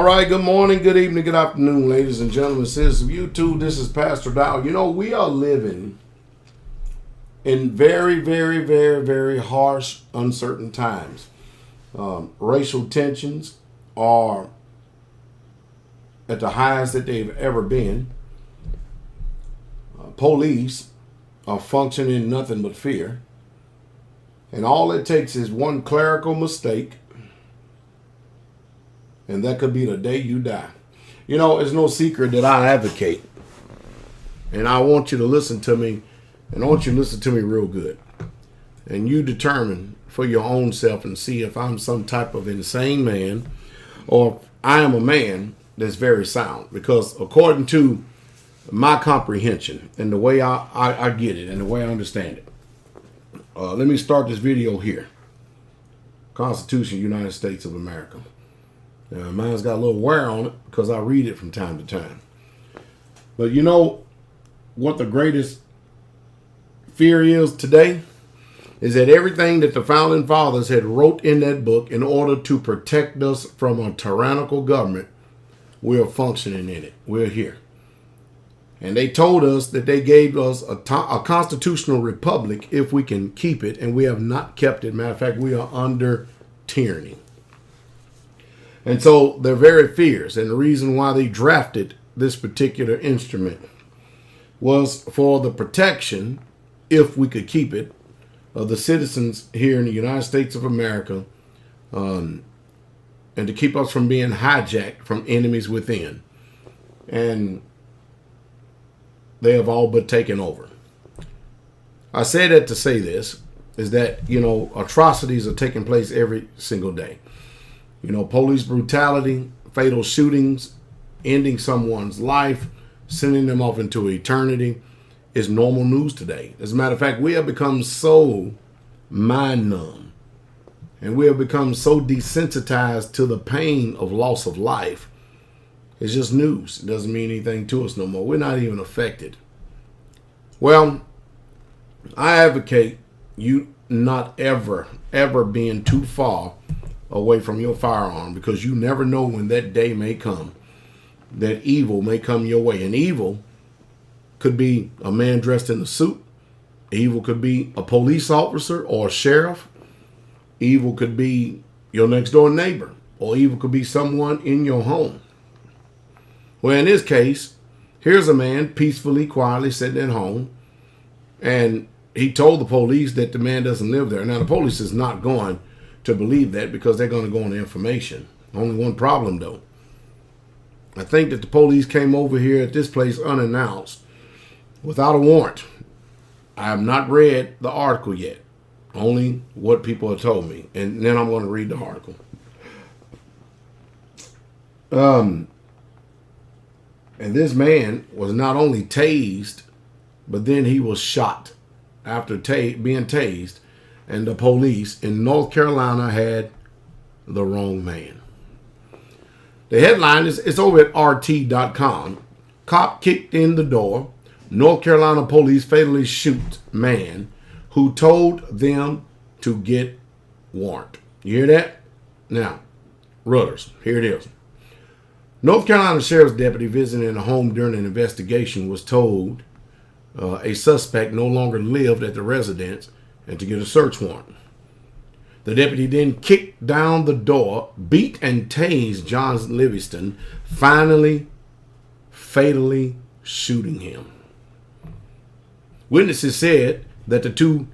All right, good morning, good evening, good afternoon, ladies and gentlemen, citizens of YouTube. This is Pastor Dow. You know, we are living in very, very, very, very harsh, uncertain times. Racial tensions are at the highest that they've ever been. Police are functioning in nothing but fear. And all it takes is one clerical mistake, and that could be the day you die. You know, it's no secret that I advocate. And I want you to listen to me, and I want you to listen to me real good. And you determine for your own self and see if I'm some type of insane man or if I am a man that's very sound. Because according to my comprehension and the way I get it and the way I understand it, let me start this video here. Constitution, United States of America. Mine's got a little wear on it because I read it from time to time. But you know what the greatest fear is today? Is that everything that the founding fathers had wrote in that book in order to protect us from a tyrannical government, we're functioning in it. We're here. And they told us that they gave us a constitutional republic if we can keep it, and we have not kept it. Matter of fact, we are under tyranny. And so they're very fierce. And the reason why they drafted this particular instrument was for the protection, if we could keep it, of the citizens here in the United States of America, and to keep us from being hijacked from enemies within. And they have all but taken over. I say that to say this, is that, you know, atrocities are taking place every single day. You know, police brutality, fatal shootings, ending someone's life, sending them off into eternity is normal news today. As a matter of fact, we have become so mind numb and we have become so desensitized to the pain of loss of life. It's just news. It doesn't mean anything to us no more. We're not even affected. Well, I advocate you not ever being too far away from your firearm, because you never know when that day may come, that evil may come your way. And evil could be a man dressed in a suit. Evil could be a police officer or a sheriff. Evil could be your next door neighbor, or evil could be someone in your home. Well, in this case, here's a man peacefully, quietly sitting at home, and he told the police that the man doesn't live there. Now, the police is not going to believe that because they're going to go on the information. Only one problem, though. I think that the police came over here at this place unannounced without a warrant. I have not read the article yet. Only what people have told me. And then I'm going to read the article. And this man was not only tased, but then he was shot after being tased. And the police in North Carolina had the wrong man. The headline is, it's over at RT.com. Cop kicked in the door. North Carolina police fatally shoot man who told them to get warrant. You hear that? Now, Reuters, here it is. North Carolina Sheriff's deputy visiting a home during an investigation was told a suspect no longer lived at the residence and to get a search warrant. The deputy then kicked down the door, beat and tased John Livingston, finally fatally shooting him. Witnesses said that the two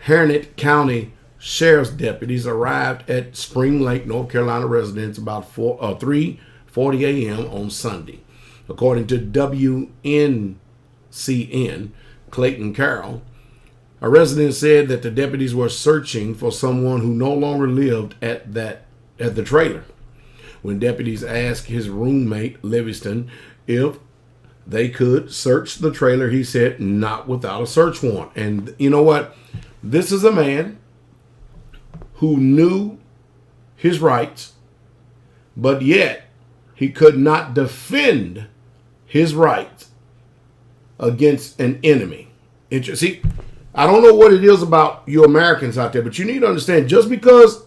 Harnett County Sheriff's deputies arrived at Spring Lake, North Carolina residence about 3:40 a.m. on Sunday. According to WNCN, Clayton Carroll, a resident said that the deputies were searching for someone who no longer lived at the trailer. When deputies asked his roommate Livingston if they could search the trailer, he said, not without a search warrant. And you know what? This is a man who knew his rights, but yet he could not defend his rights against an enemy. See, I don't know what it is about you Americans out there, but you need to understand, just because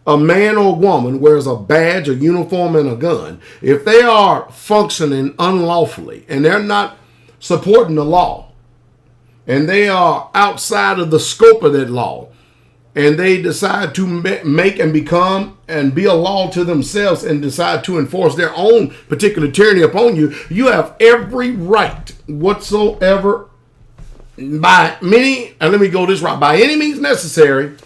a man or woman wears a badge, a uniform, and a gun, if they are functioning unlawfully and they're not supporting the law, and they are outside of the scope of that law, and they decide to make and become and be a law to themselves and decide to enforce their own particular tyranny upon you, you have every right whatsoever by many, and let me go this route, by any means necessary,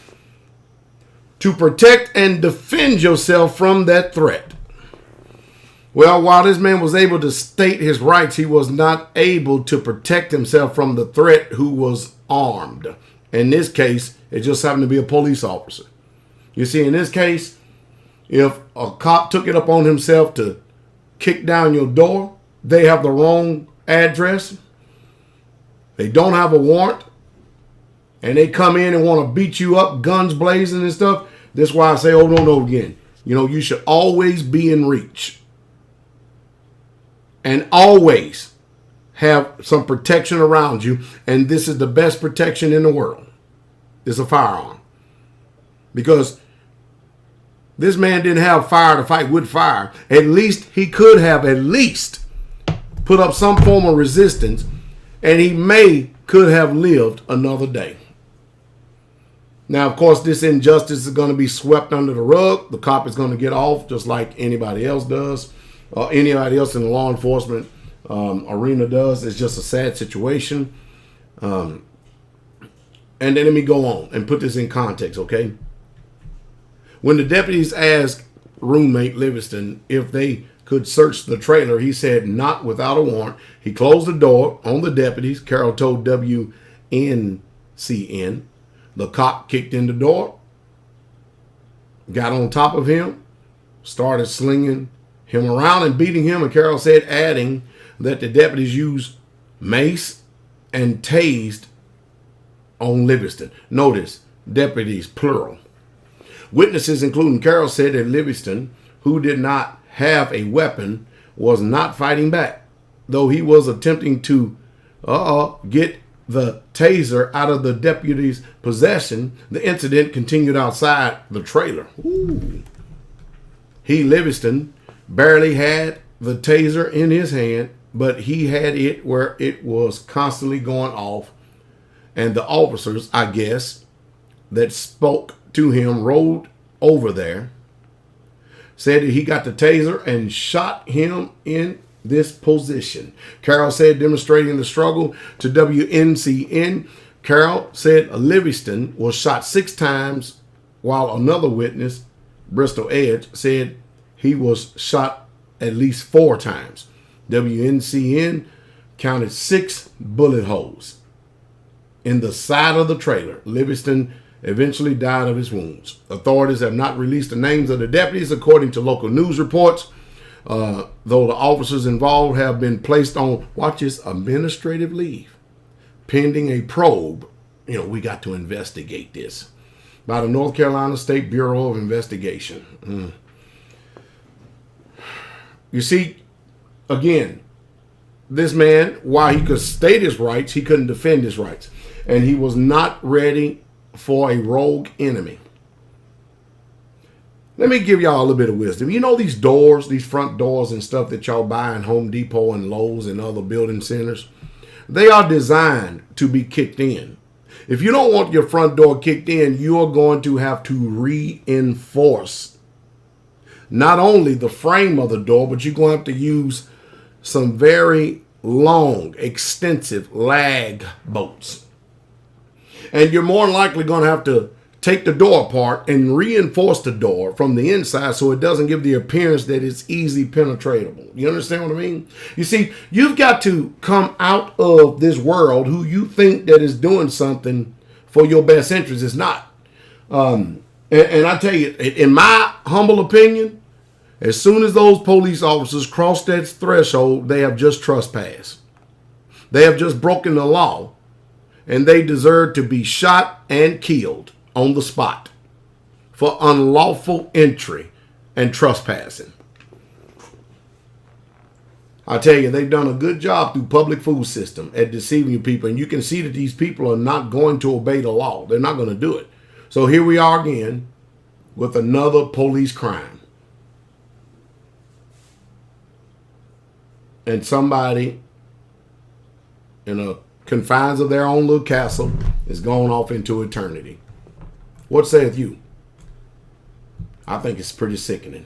to protect and defend yourself from that threat. Well, while this man was able to state his rights, he was not able to protect himself from the threat who was armed. In this case, it just happened to be a police officer. You see, in this case, if a cop took it upon himself to kick down your door, they have the wrong address, they don't have a warrant, and they come in and want to beat you up, guns blazing and stuff, that's why I say over and over again, you should always be in reach. And always have some protection around you. And this is the best protection in the world. It's a firearm. Because this man didn't have fire to fight with fire. At least he could have at least put up some form of resistance. And he could have lived another day. Now, of course, this injustice is going to be swept under the rug. The cop is going to get off just like anybody else does. Anybody else in the law enforcement arena does. It's just a sad situation. And then let me go on and put this in context, okay? When the deputies asked roommate Livingston if they could search the trailer, he said not without a warrant. He closed the door on the deputies. Carroll told WNCN. The cop kicked in the door, got on top of him, started slinging him around and beating him. And Carroll said, adding that the deputies used mace and tased on Livingston. Notice, deputies, plural. Witnesses, including Carroll, said that Livingston, who did not have a weapon, was not fighting back. Though he was attempting to get the taser out of the deputy's possession, the incident continued outside the trailer. Ooh. He, Livingston, barely had the taser in his hand, but he had it where it was constantly going off. And the officers, I guess, that spoke to him rode over there, said that he got the taser and shot him in this position. Carroll said, demonstrating the struggle to WNCN, Carroll said Livingston was shot 6 times, while another witness, Bristol Edge, said he was shot at least 4 times. WNCN counted 6 bullet holes in the side of the trailer. Livingston eventually died of his wounds. Authorities have not released the names of the deputies, according to local news reports. Though the officers involved have been placed on, watch this, administrative leave, pending a probe. We got to investigate this by the North Carolina State Bureau of Investigation. You see, again, this man, while he could state his rights, he couldn't defend his rights. And he was not ready for a rogue enemy. Let me give y'all a little bit of wisdom. These doors, these front doors and stuff that y'all buy in Home Depot and Lowe's and other building centers, they are designed to be kicked in. If you don't want your front door kicked in, you're going to have to reinforce not only the frame of the door, but you're going to have to use some very long, extensive lag bolts. And you're more than likely going to have to take the door apart and reinforce the door from the inside so it doesn't give the appearance that it's easy penetratable. You understand what I mean? You see, you've got to come out of this world who you think that is doing something for your best interest. It's not. And I tell you, in my humble opinion, as soon as those police officers cross that threshold, they have just trespassed. They have just broken the law, and they deserve to be shot and killed on the spot for unlawful entry and trespassing. I tell you, they've done a good job through public food system at deceiving you people. And you can see that these people are not going to obey the law. They're not going to do it. So here we are again. with another police crime. And somebody in the confines of their own little castle is going off into eternity. What saith you? I think it's pretty sickening.